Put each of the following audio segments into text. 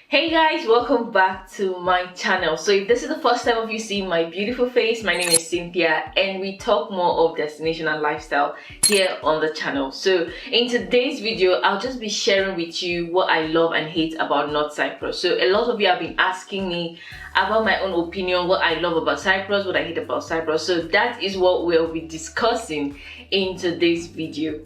Hey guys, welcome back to my channel. So if this is the first time of you seeing my beautiful face, my name is Cynthia and we talk more of destination and lifestyle here on the channel. So in today's video, I'll just be sharing with you what I love and hate about North Cyprus. So a lot of you have been asking me about my own opinion, what I love about Cyprus, what I hate about Cyprus. So that is what we'll be discussing in today's video.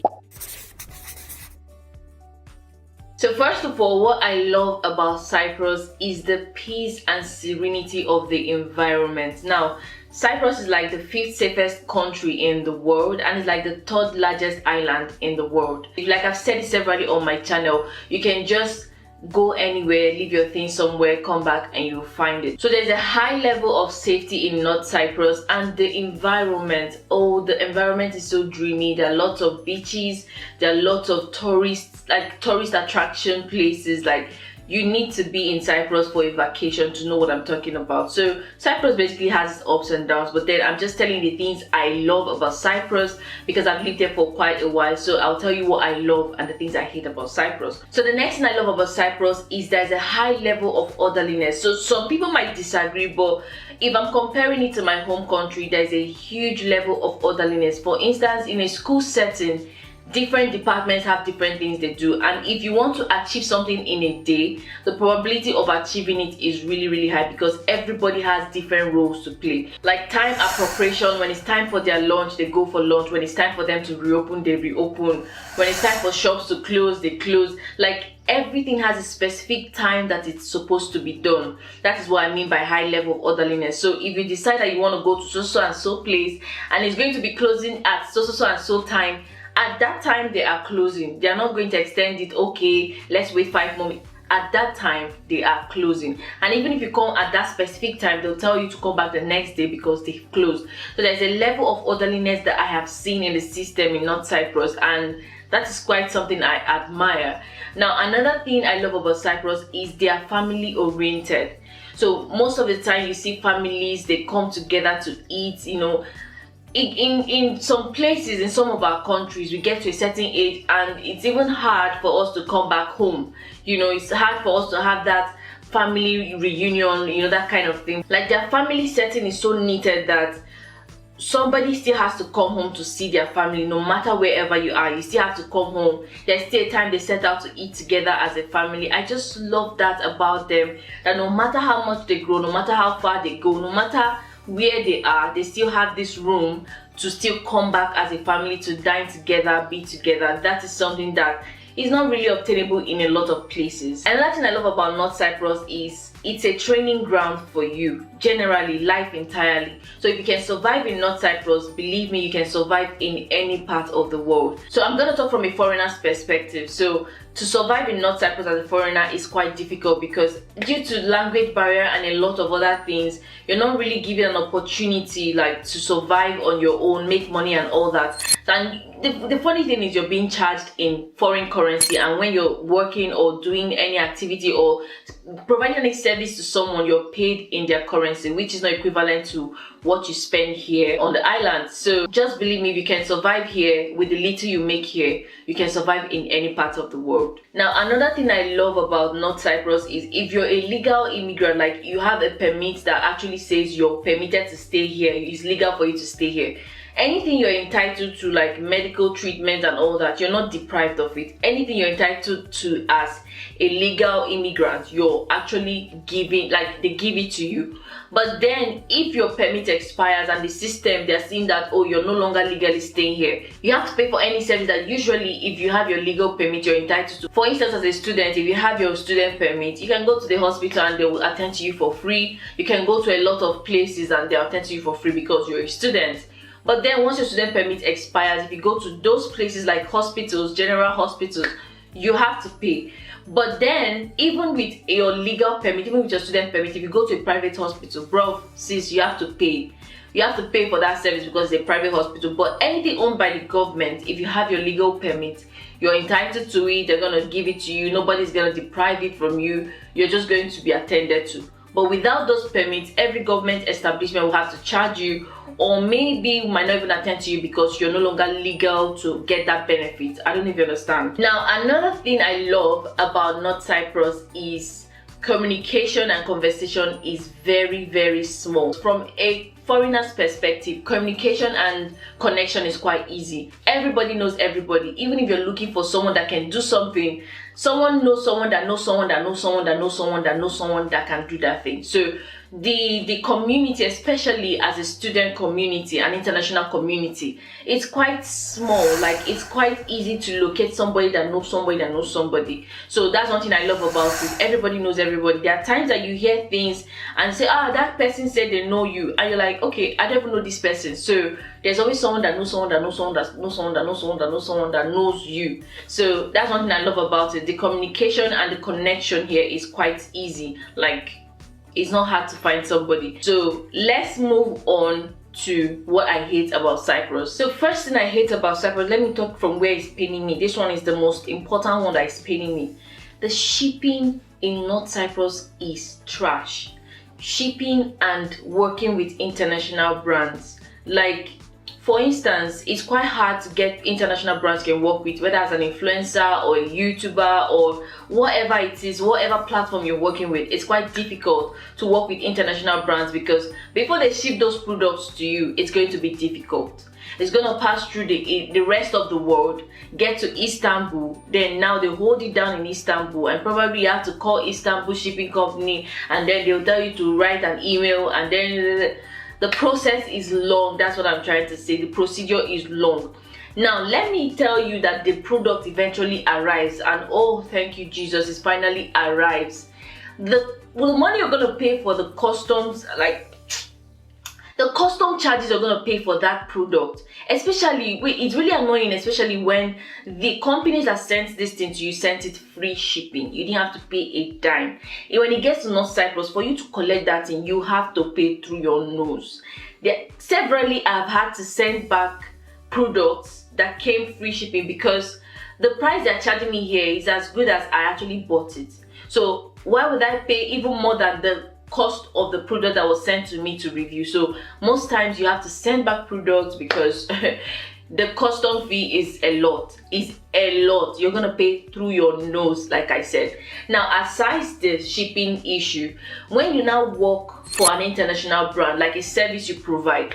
So first of all, what I love about Cyprus is the peace and serenity of the environment. Now, Cyprus is like the 5th safest country in the world and it's like the 3rd largest island in the world. Like I've said it severally on my channel, you can just go anywhere, leave your things somewhere, come back and you'll find it. So there's a high level of safety in North Cyprus, and the environment, the environment is so dreamy. There are lots of beaches, there are lots of tourist attraction places. Like, you need to be in Cyprus for a vacation to know what I'm talking about. So Cyprus basically has its ups and downs, but then I'm just telling you the things I love about Cyprus because I've lived there for quite a while. So I'll tell you what I love and the things I hate about Cyprus. So the next thing I love about Cyprus is there's a high level of orderliness. So some people might disagree, but if I'm comparing it to my home country, there's a huge level of orderliness. For instance, in a school setting, different departments have different things they do, and if you want to achieve something in a day, the probability of achieving it is really high because everybody has different roles to play. Like time appropriation, when it's time for their lunch, they go for lunch. When it's time for them to reopen, they reopen. When it's time for shops to close, they close. Like, everything has a specific time that it's supposed to be done. That is what I mean by high level of orderliness. So if you decide that you want to go to so and so place and it's going to be closing at so and so time, at that time they are closing. They are not going to extend it. Okay, let's wait 5 more minutes. At that time they are closing, and even if you come at that specific time, they'll tell you to come back the next day because they've closed. So there's a level of orderliness that I have seen in the system in North Cyprus, and that is quite something I admire. Now, another thing I love about Cyprus is they are family oriented. So most of the time you see families, they come together to eat, you know. In some places, in some of our countries, we get to a certain age and it's even hard for us to come back home. You know, it's hard for us to have that family reunion, you know, that kind of thing. Like, their family setting is so neated that somebody still has to come home to see their family. No matter wherever you are, you still have to come home. There's still a time they set out to eat together as a family. I just love that about them, that no matter how much they grow, no matter how far they go, no matter where they are, they still have this room to still come back as a family to dine together, be together. That is something that is not really obtainable in a lot of places. Another thing I love about North Cyprus is it's a training ground for you, generally, life entirely. So if you can survive in North Cyprus, believe me, you can survive in any part of the world. So I'm going to talk from a foreigner's perspective. So to survive in North Cyprus as a foreigner is quite difficult because due to language barrier and a lot of other things, you're not really given an opportunity like to survive on your own, make money and all that. And the funny thing is you're being charged in foreign currency, and when you're working or doing any activity or providing any service to someone, you're paid in their currency, which is not equivalent to what you spend here on the island. So just believe me, if you can survive here with the little you make here, you can survive in any part of the world. Now, another thing I love about North Cyprus is if you're a legal immigrant, like you have a permit that actually says you're permitted to stay here, it's legal for you to stay here. Anything you're entitled to, like medical treatment and all that, you're not deprived of it. Anything you're entitled to as a legal immigrant, you're actually giving, like they give it to you. But then if your permit expires and the system, they're seeing that, oh, you're no longer legally staying here, you have to pay for any service that usually if you have your legal permit, you're entitled to. For instance, as a student, if you have your student permit, you can go to the hospital and they will attend to you for free. You can go to a lot of places and they'll attend to you for free because you're a student. But then once your student permit expires, if you go to those places like hospitals, general hospitals, you have to pay. But then even with your legal permit, even with your student permit, if you go to a private hospital, bro, sis, you have to pay. You have to pay for that service because it's a private hospital. But anything owned by the government, if you have your legal permit, you're entitled to it. They're going to give it to you. Nobody's going to deprive it from you. You're just going to be attended to. But without those permits, every government establishment will have to charge you, or maybe might not even attend to you because you're no longer legal to get that benefit. I don't know if you understand. Now, another thing I love about North Cyprus is communication and conversation is very, very small. From a foreigner's perspective, communication and connection is quite easy. Everybody knows everybody. Even if you're looking for someone that can do something, someone knows someone that knows someone that knows someone that knows someone that knows someone that can do that thing. So the community, especially as a student community and international community, it's quite small. Like, it's quite easy to locate somebody that knows somebody that knows somebody. So that's one thing I love about it. Everybody knows everybody. There are times that you hear things and say, that person said they know you, and you're like, okay, I don't even know this person. So there's always someone that knows someone that knows someone that knows someone that knows someone that knows someone that knows you. So that's one thing I love about it. The communication and the connection here is quite easy. Like, it's not hard to find somebody. So let's move on to what I hate about Cyprus. So first thing I hate about Cyprus, let me talk from where it's paining me. This one is the most important one that is paining me. The shipping in North Cyprus is trash. Shipping and working with international brands. Like, for instance, it's quite hard to get international brands you can work with, whether as an influencer or a YouTuber or whatever it is, whatever platform you're working with. It's quite difficult to work with international brands because before they ship those products to you, it's going to be difficult. It's going to pass through the rest of the world, get to Istanbul, then now they hold it down in Istanbul, and probably you have to call Istanbul shipping company, and then they'll tell you to write an email, and then the process is long. That's what I'm trying to say. The procedure is long. Now, let me tell you that the product eventually arrives, and oh, thank you, Jesus, it finally arrives. The money you're going to pay for the customs, like the custom charges you're going to pay for that product, especially, it's really annoying, especially when the companies that sent this thing to you sent it free shipping. You didn't have to pay a dime. And when it gets to North Cyprus, for you to collect that thing, you have to pay through your nose. Severally, I've had to send back products that came free shipping because the price they're charging me here is as good as I actually bought it. So why would I pay even more than the cost of the product that was sent to me to review? So most times you have to send back products because the custom fee is a lot. You're gonna pay through your nose, like I said. Now, aside the shipping issue, when you now work for an international brand, like a service you provide,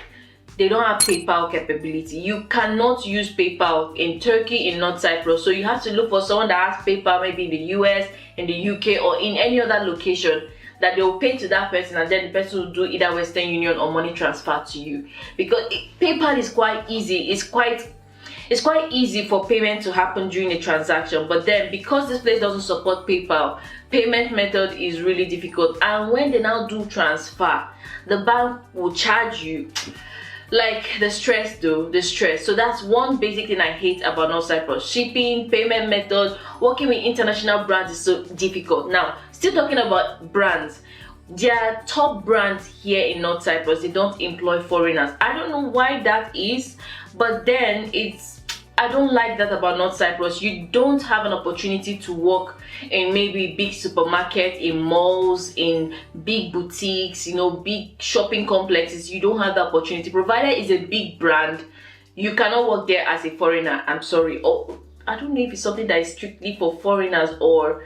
they don't have PayPal capability. You cannot use PayPal in Turkey, in North Cyprus. So you have to look for someone that has PayPal, maybe in the US, in the UK, or in any other location, that they will pay to that person, and then the person will do either Western Union or money transfer to you. Because PayPal is quite easy. It's quite easy for payment to happen during a transaction. But then, because this place doesn't support PayPal, payment method is really difficult. And when they now do transfer, the bank will charge you. Like, the stress. So that's one basic thing I hate about North Cyprus. Shipping, payment method, working with international brands is so difficult. Now, still talking about brands, their top brands here in North Cyprus, they don't employ foreigners. I don't know why that is, but then I don't like that about North Cyprus. You don't have an opportunity to work in maybe big supermarkets, in malls, in big boutiques, big shopping complexes. You don't have the opportunity. Provided it's a big brand, you cannot work there as a foreigner. I'm sorry. Oh, I don't know if it's something that is strictly for foreigners or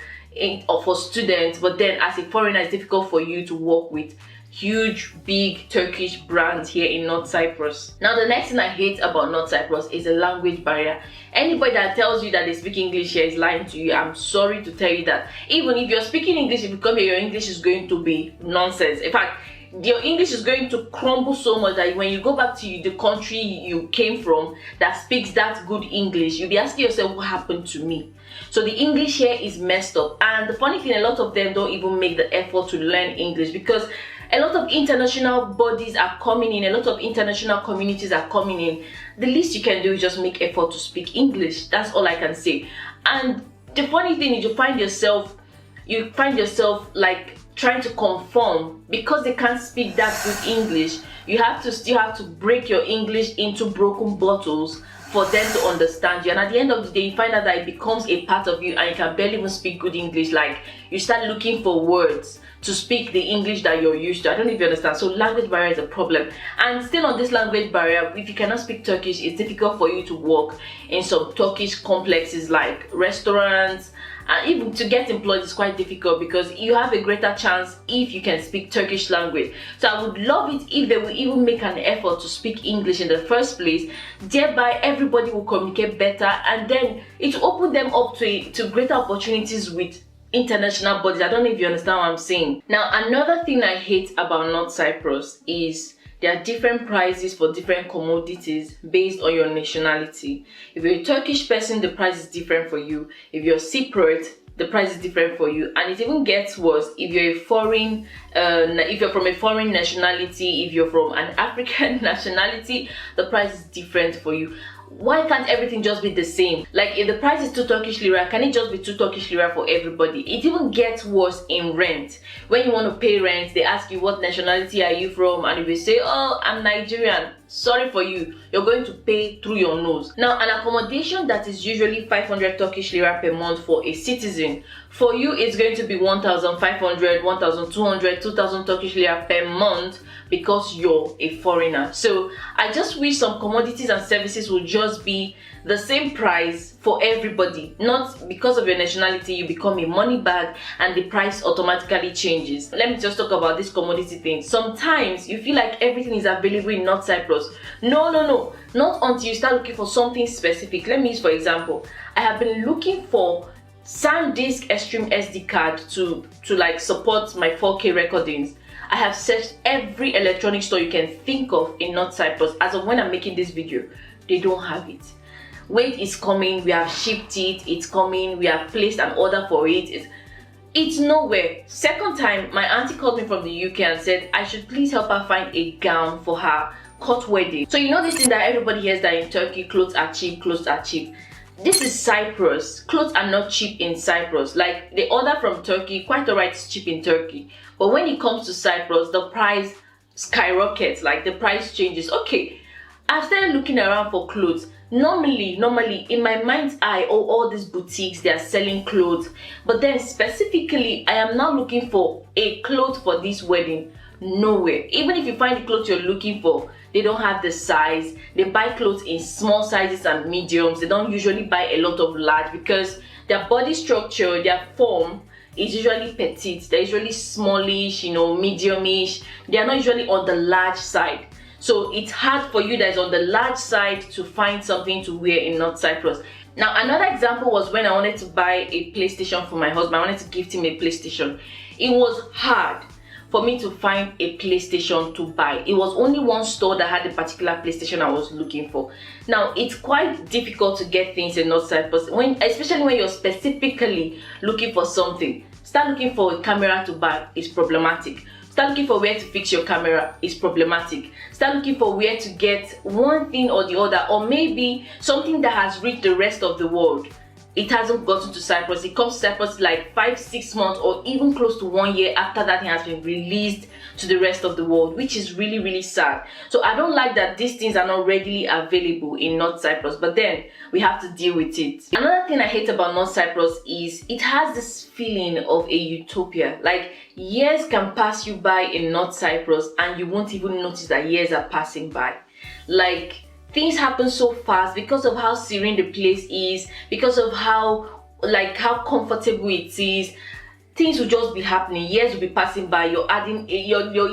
for students, but then as a foreigner, it's difficult for you to work with huge, big Turkish brands here in North Cyprus. Now, the next thing I hate about North Cyprus is the language barrier. Anybody that tells you that they speak English here is lying to you. I'm sorry to tell you that. Even if you're speaking English, if you come here, your English is going to be nonsense. In fact, your English is going to crumble so much that when you go back to the country you came from that speaks that good English, you'll be asking yourself, what happened to me? So the English here is messed up. And the funny thing, a lot of them don't even make the effort to learn English because a lot of international bodies are coming in, a lot of international communities are coming in. The least you can do is just make effort to speak English. That's all I can say. And the funny thing is you find yourself like trying to conform because they can't speak that good English. You still have to break your English into broken bottles for them to understand you. And at the end of the day, you find out that it becomes a part of you and you can barely even speak good English. Like, you start looking for words to speak the English that you're used to. I don't know if you understand. So language barrier is a problem. And still on this language barrier, if you cannot speak Turkish, it's difficult for you to work in some Turkish complexes like restaurants and even to get employed is quite difficult because you have a greater chance if you can speak Turkish language. So I would love it if they will even make an effort to speak English in the first place. Thereby everybody will communicate better, and then it will open them up to greater opportunities with international bodies. I don't know if you understand what I'm saying. Now, another thing I hate about North Cyprus is there are different prices for different commodities based on your nationality. If you're a Turkish person, the price is different for you. If you're Cypriot, the price is different for you. And it even gets worse if you're if you're from a foreign nationality, if you're from an African nationality, the price is different for you. Why can't everything just be the same? Like, if the price is 2 Turkish lira, can it just be 2 Turkish lira for everybody? It even gets worse in rent. When you want to pay rent, they ask you what nationality are you from, and if you say, oh, I'm Nigerian, sorry for you, you're going to pay through your nose. Now, an accommodation that is usually 500 Turkish lira per month for a citizen, for you it's going to be 1,500, 1,200, 2,000 Turkish lira per month because you're a foreigner. So I just wish some commodities and services would just be the same price for everybody. Not because of your nationality you become a money bag and the price automatically changes. Let me just talk about this commodity thing. Sometimes you feel like everything is available in North Cyprus. No, not until you start looking for something specific. Let me use for example, I have been looking for SanDisk Extreme SD card to like support my 4K recordings. I have searched every electronic store you can think of in North Cyprus. As of when I'm making this video, they don't have it. Wait, it's coming, we have shipped it, it's coming, we have placed an order for it. It's nowhere. Second time, my auntie called me from the UK and said I should please help her find a gown for her court wedding. So you know this thing that everybody hears that in Turkey, clothes are cheap, clothes are cheap. This is Cyprus. Clothes are not cheap in Cyprus. Like, the order from Turkey, quite alright, it's cheap in Turkey. But when it comes to Cyprus, the price skyrockets, like the price changes. Okay, I've started looking around for clothes. Normally, in my mind's eye, all these boutiques, they are selling clothes. But then specifically, I am now looking for a cloth for this wedding. Nowhere. Even if you find the clothes you're looking for, they don't have the size. They buy clothes in small sizes and mediums. They don't usually buy a lot of large because their body structure, their form is usually petite. They're usually smallish, mediumish. They are not usually on the large side. So it's hard for you that is on the large side to find something to wear in North Cyprus. Now, another example was when I wanted to buy a PlayStation for my husband. I wanted to gift him a PlayStation. It was hard for me to find a PlayStation to buy. It was only one store that had the particular PlayStation I was looking for. Now, it's quite difficult to get things in North Cyprus, especially when you're specifically looking for something. Start looking for a camera to buy is problematic. Start looking for where to fix your camera is problematic. Start looking for where to get one thing or the other, or maybe something that has reached the rest of the world. It hasn't gotten to Cyprus. It comes to Cyprus like 5-6 months or even close to 1 year after that thing has been released to the rest of the world, which is really, really sad. So I don't like that these things are not readily available in North Cyprus, but then we have to deal with it. Another thing I hate about North Cyprus is it has this feeling of a utopia. Like, years can pass you by in North Cyprus and you won't even notice that years are passing by. Like, things happen so fast because of how serene the place is, because of how comfortable it is. Things will just be happening. Years will be passing by. Your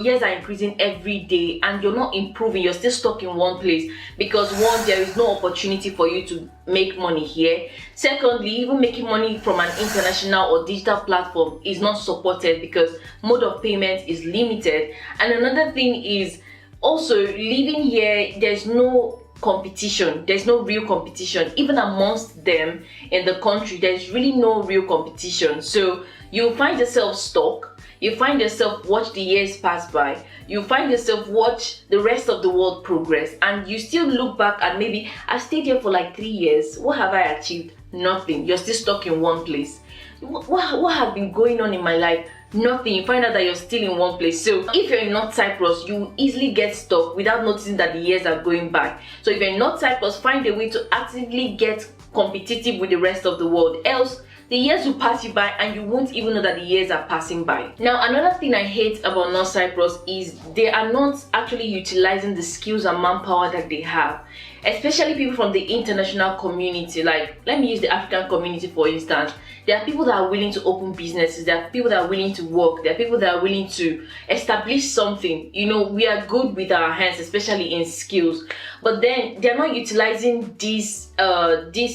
years are increasing every day, and you're not improving. You're still stuck in one place because one, there is no opportunity for you to make money here. Secondly, even making money from an international or digital platform is not supported because mode of payment is limited. And another thing is also living here. There's no competition. There's no real competition even amongst them in the country. There's really no real competition. So you find yourself stuck. You find yourself watch the years pass by. You find yourself watch the rest of the world progress, and you still look back and maybe I stayed here for like 3 years. What have I achieved? Nothing. You're still stuck in one place. What has been going on in my life? Nothing. You find out that you're still in one place. So if you're in North Cyprus, you easily get stuck without noticing that the years are going by. So if you're in North Cyprus, find a way to actively get competitive with the rest of the world. Else, the years will pass you by and you won't even know that the years are passing by. Now, another thing I hate about North Cyprus is they are not actually utilizing the skills and manpower that they have. especially people from the international community. Like, let me use the African community for instance. There are people that are willing to open businesses, there are people that are willing to work, there are people that are willing to establish something. You know, we are good with our hands, especially in skills, but then they're not utilizing this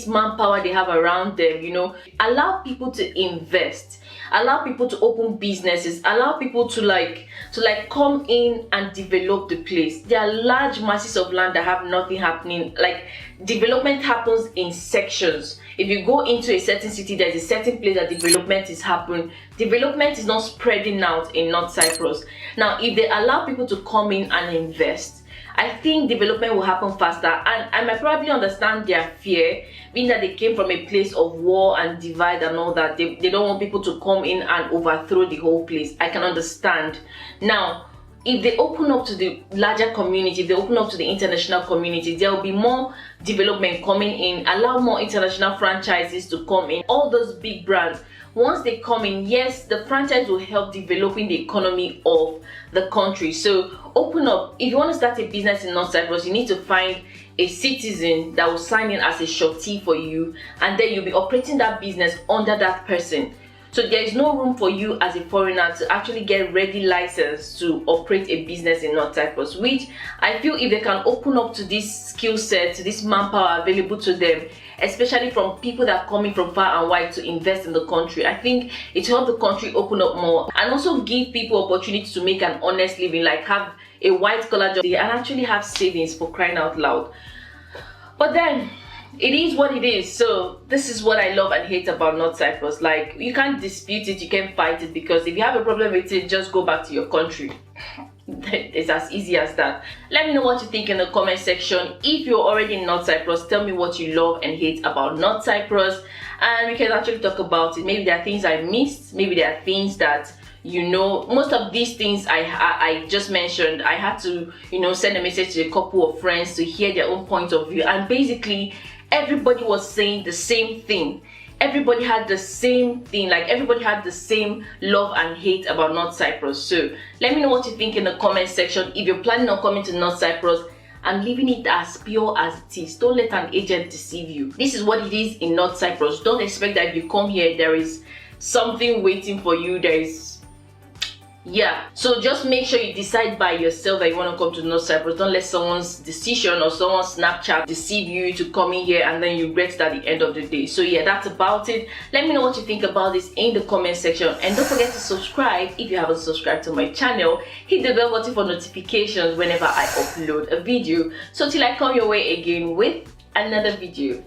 manpower they have around them. You know, allow people to invest, allow people to open businesses, allow people to come in and develop the place. There are large masses of land that have nothing happening. Like, development happens in sections. If you go into a certain city, there's a certain place that development is happening. Development is not spreading out in North Cyprus. Now, if they allow people to come in and invest, I think development will happen faster. And I might probably understand their fear, being that they came from a place of war and divide and all that. They don't want people to come in and overthrow the whole place. I can understand. Now, if they open up to the larger community, if they open up to the international community, there will be more development coming in, allow more international franchises to come in. All those big brands, once they come in, yes, the franchise will help developing the economy of the country. So open up. If you want to start a business in North Cyprus, you need to find a citizen that will sign in as a surety for you, and then you'll be operating that business under that person. So there is no room for you as a foreigner to actually get ready license to operate a business in North Cyprus, which I feel if they can open up to this skill set, to this manpower available to them, especially from people that are coming from far and wide to invest in the country, I think it will help the country open up more and also give people opportunity to make an honest living, like have a white collar job and actually have savings, for crying out loud. But then it is what it is. So this is what I love and hate about North Cyprus. Like, you can't dispute it, you can't fight it, because if you have a problem with it, just go back to your country. It's as easy as that. Let me know what you think in the comment section. If you're already in North Cyprus, tell me what you love and hate about North Cyprus, and we can actually talk about it. Maybe there are things I missed, maybe there are things that, you know, most of these things I just mentioned, I had to, you know, send a message to a couple of friends to hear their own point of view, and basically everybody was saying the same thing. Everybody had the same thing, like everybody had the same love and hate about North Cyprus. So let me know what you think in the comment section. If you're planning on coming to North Cyprus, I'm leaving it as pure as it is. Don't let an agent deceive you. This is what it is in North Cyprus. Don't expect that if you come here there is something waiting for you. There is, yeah, so just make sure you decide by yourself that you want to come to North Cyprus. Don't let someone's decision or someone's Snapchat deceive you to come in here and then you regret it at the end of the day. So yeah, that's about it. Let me know what you think about this in the comment section, and don't forget to subscribe if you haven't subscribed to my channel. Hit the bell button for notifications whenever I upload a video. So till I come your way again with another video.